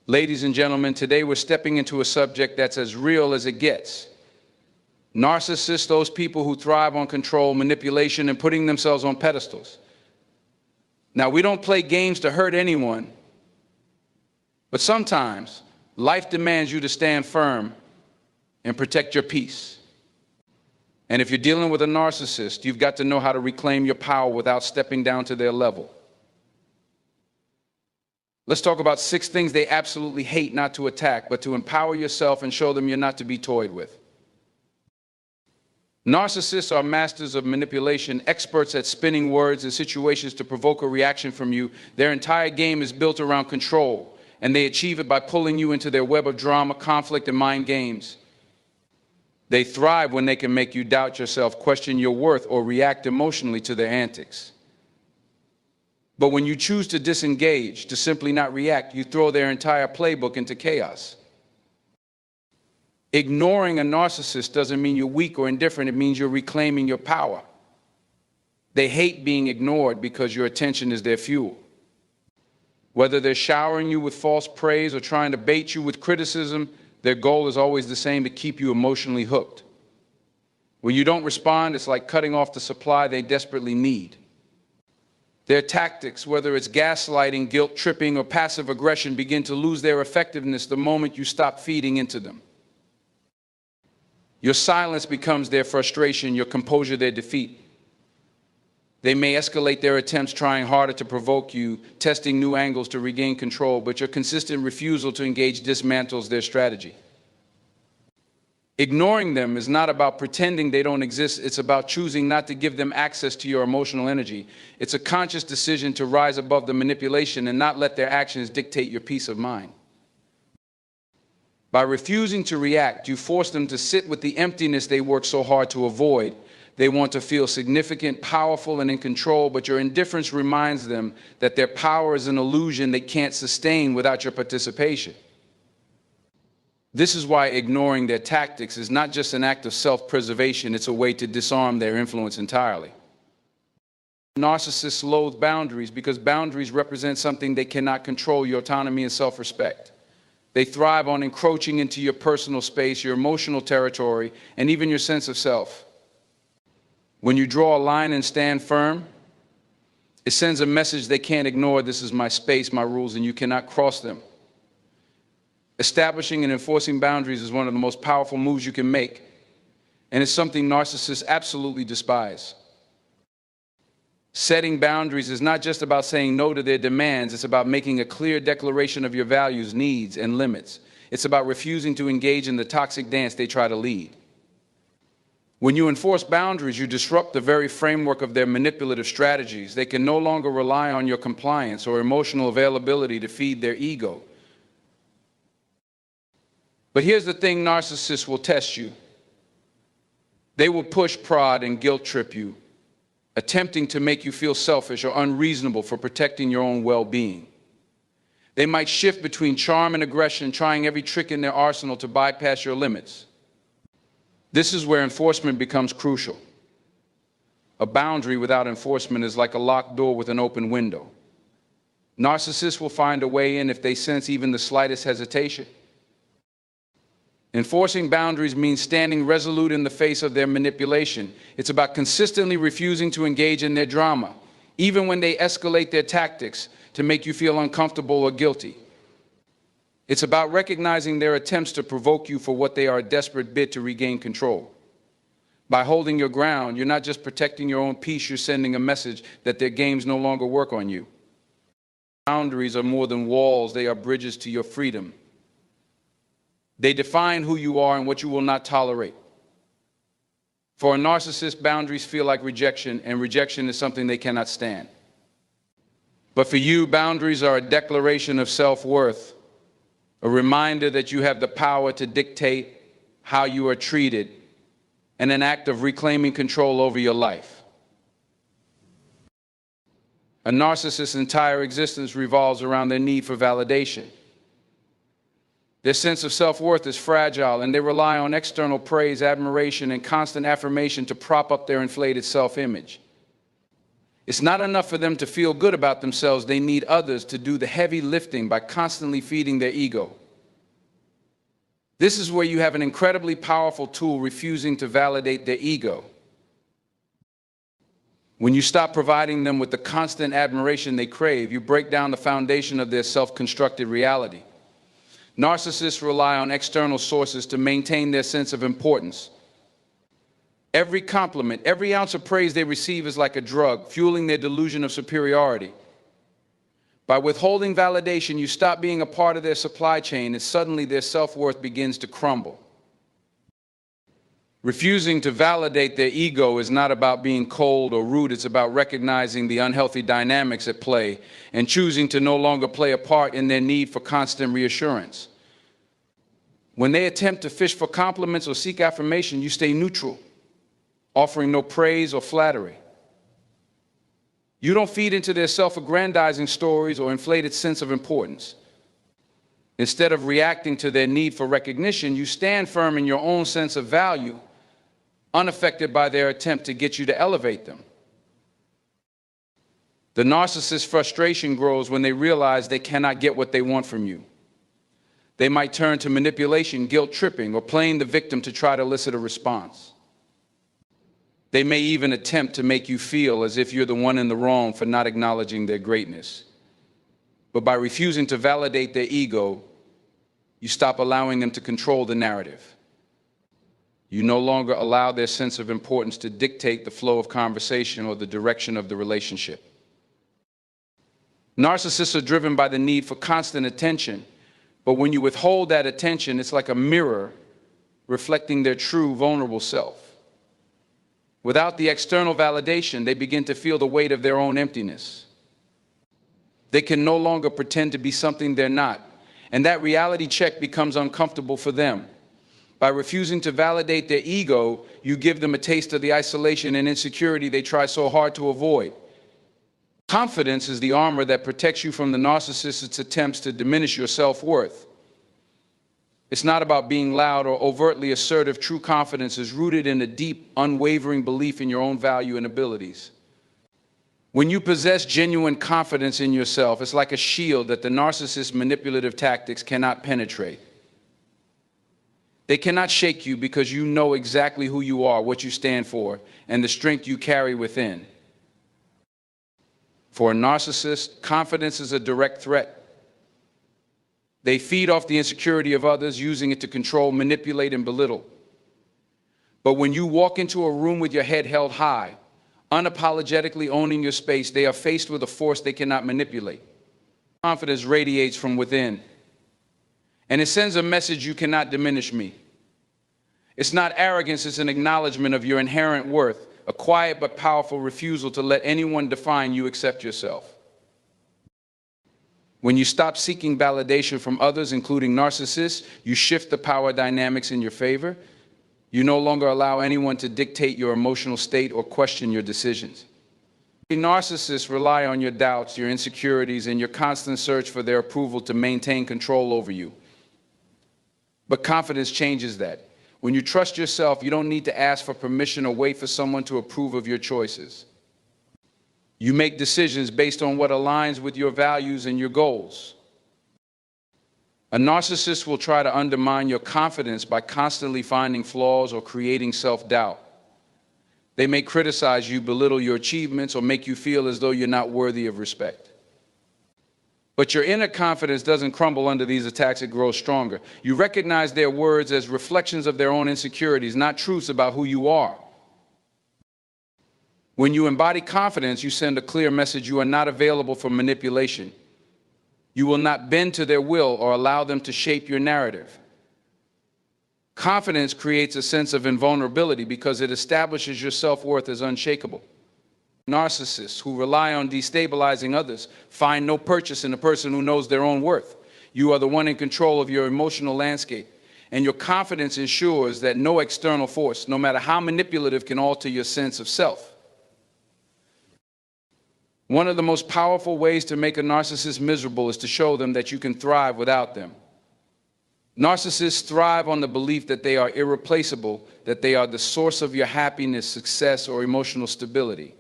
Ladies and gentlemen, today we're stepping into a subject that's as real as it gets. Narcissists, those people who thrive on control, manipulation, and putting themselves on pedestals. Now, we don't play games to hurt anyone, but sometimes life demands you to stand firm and protect your peace. And if you're dealing with a narcissist, you've got to know how to reclaim your power without stepping down to their level. Let's talk about 6 things they absolutely hate not to attack, but to empower yourself and show them you're not to be toyed with. Narcissists are masters of manipulation, experts at spinning words and situations to provoke a reaction from you. Their entire game is built around control, and they achieve it by pulling you into their web of drama, conflict, and mind games. They thrive when they can make you doubt yourself, question your worth, or react emotionally to their antics. But when you choose to disengage, to simply not react, you throw their entire playbook into chaos. Ignoring a narcissist doesn't mean you're weak or indifferent. It means you're reclaiming your power. They hate being ignored because your attention is their fuel. Whether they're showering you with false praise or trying to bait you with criticism, their goal is always the same: to keep you emotionally hooked. When you don't respond, it's like cutting off the supply they desperately need. Their tactics, whether it's gaslighting, guilt tripping, or passive aggression, begin to lose their effectiveness the moment you stop feeding into them. Your silence becomes their frustration, your composure their defeat. They may escalate their attempts, trying harder to provoke you, testing new angles to regain control, but your consistent refusal to engage dismantles their strategy. Ignoring them is not about pretending they don't exist. It's about choosing not to give them access to your emotional energy. It's a conscious decision to rise above the manipulation and not let their actions dictate your peace of mind. By refusing to react, you force them to sit with the emptiness they work so hard to avoid. They want to feel significant, powerful, and in control, but your indifference reminds them that their power is an illusion they can't sustain without your participation. This is why ignoring their tactics is not just an act of self-preservation, it's a way to disarm their influence entirely. Narcissists loathe boundaries because boundaries represent something they cannot control: your autonomy and self-respect. They thrive on encroaching into your personal space, your emotional territory, and even your sense of self. When you draw a line and stand firm, it sends a message they can't ignore: this is my space, my rules, and you cannot cross them. Establishing and enforcing boundaries is one of the most powerful moves you can make, and it's something narcissists absolutely despise. Setting boundaries is not just about saying no to their demands. It's about making a clear declaration of your values, needs, and limits. It's about refusing to engage in the toxic dance they try to lead. When you enforce boundaries, you disrupt the very framework of their manipulative strategies. They can no longer rely on your compliance or emotional availability to feed their ego. But here's the thing: narcissists will test you. They will push, prod, and guilt trip you, attempting to make you feel selfish or unreasonable for protecting your own well-being. They might shift between charm and aggression, trying every trick in their arsenal to bypass your limits. This is where enforcement becomes crucial. A boundary without enforcement is like a locked door with an open window. Narcissists will find a way in if they sense even the slightest hesitation. Enforcing boundaries means standing resolute in the face of their manipulation. It's about consistently refusing to engage in their drama, even when they escalate their tactics to make you feel uncomfortable or guilty. It's about recognizing their attempts to provoke you for what they are: a desperate bid to regain control. By holding your ground, you're not just protecting your own peace, you're sending a message that their games no longer work on you. Boundaries are more than walls, they are bridges to your freedom. They define who you are and what you will not tolerate. For a narcissist, boundaries feel like rejection, and rejection is something they cannot stand. But for you, boundaries are a declaration of self-worth, a reminder that you have the power to dictate how you are treated, and an act of reclaiming control over your life. A narcissist's entire existence revolves around their need for validation. Their sense of self-worth is fragile, and they rely on external praise, admiration, and constant affirmation to prop up their inflated self-image. It's not enough for them to feel good about themselves. They need others to do the heavy lifting by constantly feeding their ego. This is where you have an incredibly powerful tool: refusing to validate their ego. When you stop providing them with the constant admiration they crave, you break down the foundation of their self-constructed reality. Narcissists rely on external sources to maintain their sense of importance. Every compliment, every ounce of praise they receive is like a drug, fueling their delusion of superiority. By withholding validation, you stop being a part of their supply chain, and suddenly their self-worth begins to crumble. Refusing to validate their ego is not about being cold or rude. It's about recognizing the unhealthy dynamics at play and choosing to no longer play a part in their need for constant reassurance. When they attempt to fish for compliments or seek affirmation, you stay neutral, offering no praise or flattery. You don't feed into their self-aggrandizing stories or inflated sense of importance. Instead of reacting to their need for recognition, you stand firm in your own sense of value, unaffected by their attempt to get you to elevate them. The narcissist's frustration grows when they realize they cannot get what they want from you. They might turn to manipulation, guilt tripping, or playing the victim to try to elicit a response. They may even attempt to make you feel as if you're the one in the wrong for not acknowledging their greatness. But by refusing to validate their ego, you stop allowing them to control the narrative. You no longer allow their sense of importance to dictate the flow of conversation or the direction of the relationship. Narcissists are driven by the need for constant attention, but when you withhold that attention, it's like a mirror reflecting their true, vulnerable self. Without the external validation, they begin to feel the weight of their own emptiness. They can no longer pretend to be something they're not, and that reality check becomes uncomfortable for them. By refusing to validate their ego, you give them a taste of the isolation and insecurity they try so hard to avoid. Confidence is the armor that protects you from the narcissist's attempts to diminish your self-worth. It's not about being loud or overtly assertive. True confidence is rooted in a deep, unwavering belief in your own value and abilities. When you possess genuine confidence in yourself, it's like a shield that the narcissist's manipulative tactics cannot penetrate. They cannot shake you because you know exactly who you are, what you stand for, and the strength you carry within. For a narcissist, confidence is a direct threat. They feed off the insecurity of others, using it to control, manipulate, and belittle. But when you walk into a room with your head held high, unapologetically owning your space, they are faced with a force they cannot manipulate. Confidence radiates from within, and it sends a message: you cannot diminish me. It's not arrogance, it's an acknowledgement of your inherent worth, a quiet but powerful refusal to let anyone define you except yourself. When you stop seeking validation from others, including narcissists, you shift the power dynamics in your favor. You no longer allow anyone to dictate your emotional state or question your decisions. Narcissists rely on your doubts, your insecurities, and your constant search for their approval to maintain control over you. But confidence changes that. When you trust yourself, you don't need to ask for permission or wait for someone to approve of your choices. You make decisions based on what aligns with your values and your goals. A narcissist will try to undermine your confidence by constantly finding flaws or creating self-doubt. They may criticize you, belittle your achievements, or make you feel as though you're not worthy of respect. But your inner confidence doesn't crumble under these attacks, it grows stronger. You recognize their words as reflections of their own insecurities, not truths about who you are. When you embody confidence, you send a clear message: you are not available for manipulation. You will not bend to their will or allow them to shape your narrative. Confidence creates a sense of invulnerability because it establishes your self-worth as unshakable. Narcissists who rely on destabilizing others find no purchase in a person who knows their own worth. You are the one in control of your emotional landscape, and your confidence ensures that no external force, no matter how manipulative, can alter your sense of self. One of the most powerful ways to make a narcissist miserable is to show them that you can thrive without them. Narcissists thrive on the belief that they are irreplaceable, that they are the source of your happiness, success, or emotional stability.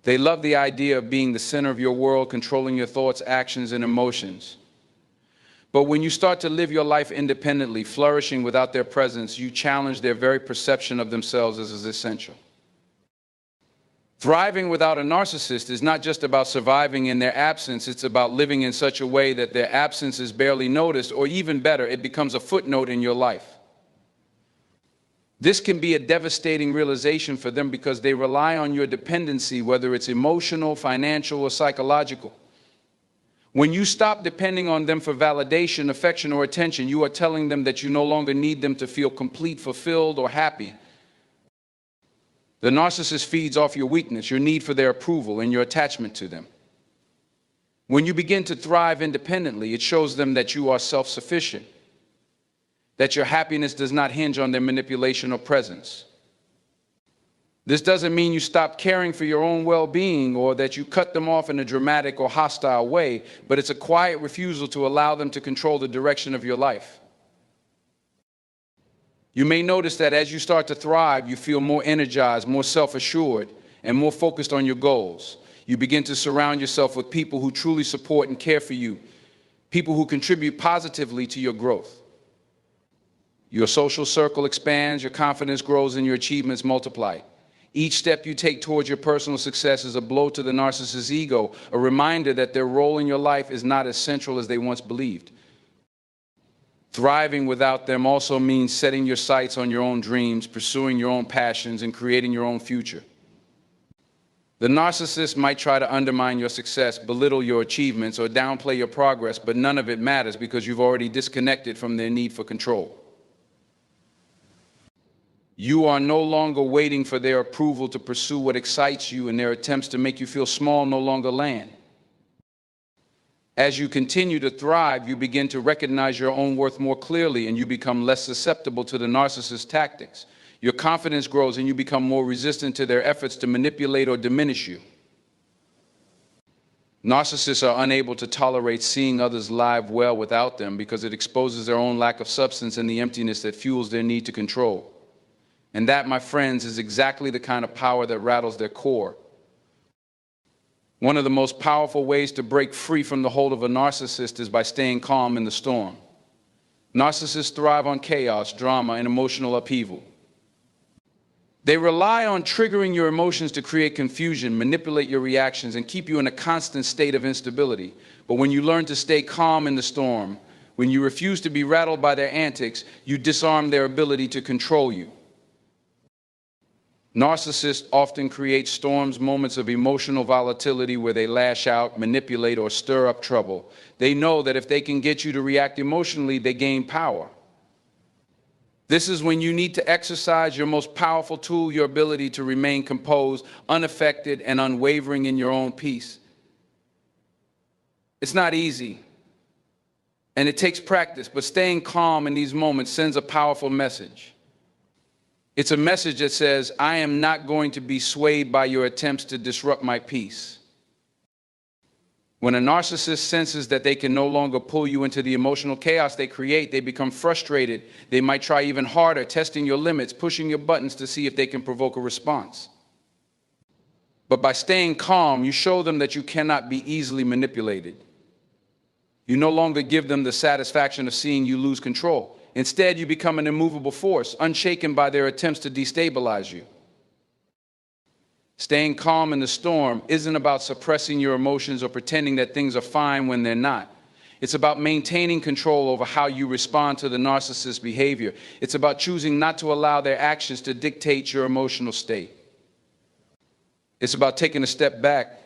They love the idea of being the center of your world, controlling your thoughts, actions, and emotions. But when you start to live your life independently, flourishing without their presence, you challenge their very perception of themselves as essential. Thriving without a narcissist is not just about surviving in their absence, it's about living in such a way that their absence is barely noticed, or even better, it becomes a footnote in your life. This can be a devastating realization for them because they rely on your dependency, whether it's emotional, financial, or psychological. When you stop depending on them for validation, affection, or attention, you are telling them that you no longer need them to feel complete, fulfilled, or happy. The narcissist feeds off your weakness, your need for their approval, and your attachment to them. When you begin to thrive independently, it shows them that you are self-sufficient, that your happiness does not hinge on their manipulation or presence. This doesn't mean you stop caring for your own well-being or that you cut them off in a dramatic or hostile way, but it's a quiet refusal to allow them to control the direction of your life. You may notice that as you start to thrive, you feel more energized, more self-assured, and more focused on your goals. You begin to surround yourself with people who truly support and care for you, people who contribute positively to your growth. Your social circle expands, your confidence grows, and your achievements multiply. Each step you take towards your personal success is a blow to the narcissist's ego, a reminder that their role in your life is not as central as they once believed. Thriving without them also means setting your sights on your own dreams, pursuing your own passions, and creating your own future. The narcissist might try to undermine your success, belittle your achievements, or downplay your progress, but none of it matters because you've already disconnected from their need for control. You are no longer waiting for their approval to pursue what excites you, and their attempts to make you feel small no longer land. As you continue to thrive, you begin to recognize your own worth more clearly, and you become less susceptible to the narcissist's tactics. Your confidence grows, and you become more resistant to their efforts to manipulate or diminish you. Narcissists are unable to tolerate seeing others live well without them because it exposes their own lack of substance and the emptiness that fuels their need to control. And that, my friends, is exactly the kind of power that rattles their core. One of the most powerful ways to break free from the hold of a narcissist is by staying calm in the storm. Narcissists thrive on chaos, drama, and emotional upheaval. They rely on triggering your emotions to create confusion, manipulate your reactions, and keep you in a constant state of instability. But when you learn to stay calm in the storm, when you refuse to be rattled by their antics, you disarm their ability to control you. Narcissists often create storms, moments of emotional volatility where they lash out, manipulate, or stir up trouble. They know that if they can get you to react emotionally, they gain power. This is when you need to exercise your most powerful tool, your ability to remain composed, unaffected, and unwavering in your own peace. It's not easy, and it takes practice, but staying calm in these moments sends a powerful message. It's a message that says, I am not going to be swayed by your attempts to disrupt my peace. When a narcissist senses that they can no longer pull you into the emotional chaos they create, they become frustrated. They might try even harder, testing your limits, pushing your buttons to see if they can provoke a response. But by staying calm, you show them that you cannot be easily manipulated. You no longer give them the satisfaction of seeing you lose control. Instead, you become an immovable force, unshaken by their attempts to destabilize you. Staying calm in the storm isn't about suppressing your emotions or pretending that things are fine when they're not. It's about maintaining control over how you respond to the narcissist's behavior. It's about choosing not to allow their actions to dictate your emotional state. It's about taking a step back,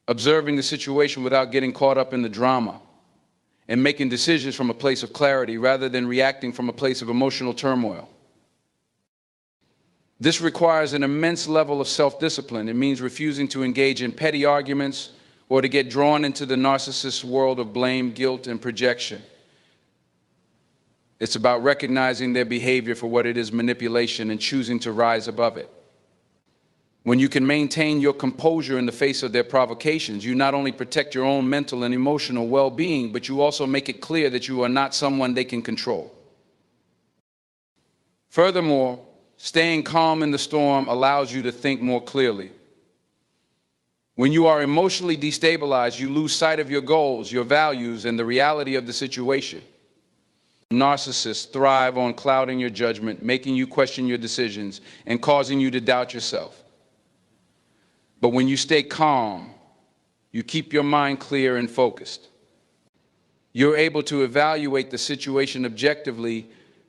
observing the situation without getting caught up in the drama, and making decisions from a place of clarity rather than reacting from a place of emotional turmoil. This requires an immense level of self-discipline. It means refusing to engage in petty arguments or to get drawn into the narcissist's world of blame, guilt, and projection. It's about recognizing their behavior for what it is, manipulation, and choosing to rise above it. When you can maintain your composure in the face of their provocations, you not only protect your own mental and emotional well-being, but you also make it clear that you are not someone they can control. Furthermore, staying calm in the storm allows you to think more clearly. When you are emotionally destabilized, you lose sight of your goals, your values, and the reality of the situation. Narcissists thrive on clouding your judgment, making you question your decisions, and causing you to doubt yourself. But when you stay calm, you keep your mind clear and focused. You're able to evaluate the situation objectively,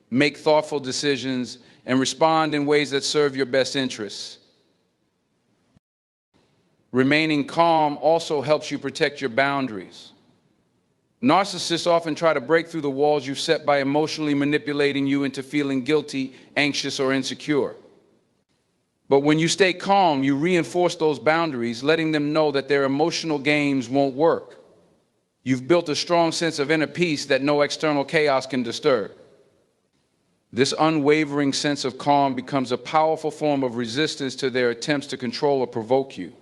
make thoughtful decisions, and respond in ways that serve your best interests. Remaining calm also helps you protect your boundaries. Narcissists often try to break through the walls you've set by emotionally manipulating you into feeling guilty, anxious, or insecure. But when you stay calm, you reinforce those boundaries, letting them know that their emotional games won't work. You've built a strong sense of inner peace that no external chaos can disturb. This unwavering sense of calm becomes a powerful form of resistance to their attempts to control or provoke you.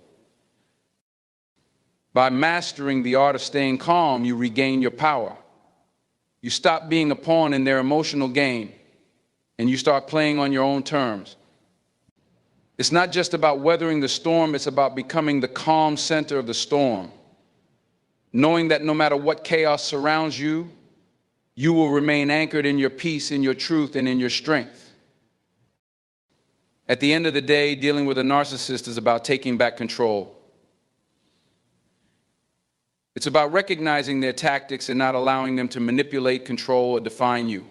By mastering the art of staying calm, you regain your power. You stop being a pawn in their emotional game, and you start playing on your own terms. It's not just about weathering the storm, it's about becoming the calm center of the storm. Knowing that no matter what chaos surrounds you, you will remain anchored in your peace, in your truth, and in your strength. At the end of the day, dealing with a narcissist is about taking back control. It's about recognizing their tactics and not allowing them to manipulate, control, or define you.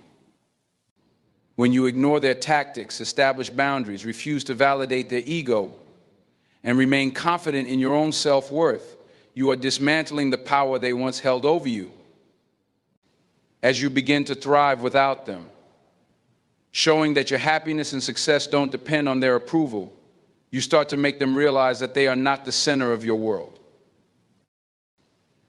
When you ignore their tactics, establish boundaries, refuse to validate their ego, and remain confident in your own self-worth, you are dismantling the power they once held over you. As you begin to thrive without them, showing that your happiness and success don't depend on their approval, you start to make them realize that they are not the center of your world.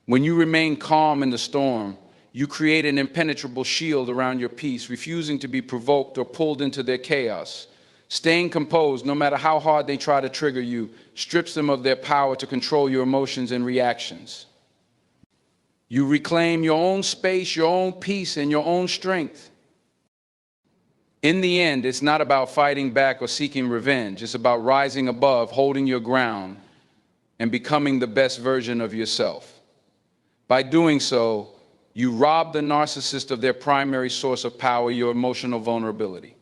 When you remain calm in the storm, you create an impenetrable shield around your peace, refusing to be provoked or pulled into their chaos. Staying composed, no matter how hard they try to trigger you, strips them of their power to control your emotions and reactions. You reclaim your own space, your own peace, and your own strength. In the end, it's not about fighting back or seeking revenge. It's about rising above, holding your ground, and becoming the best version of yourself. By doing so, you rob the narcissist of their primary source of power, your emotional vulnerability.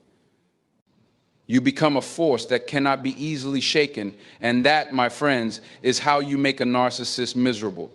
You become a force that cannot be easily shaken, and that, my friends, is how you make a narcissist miserable.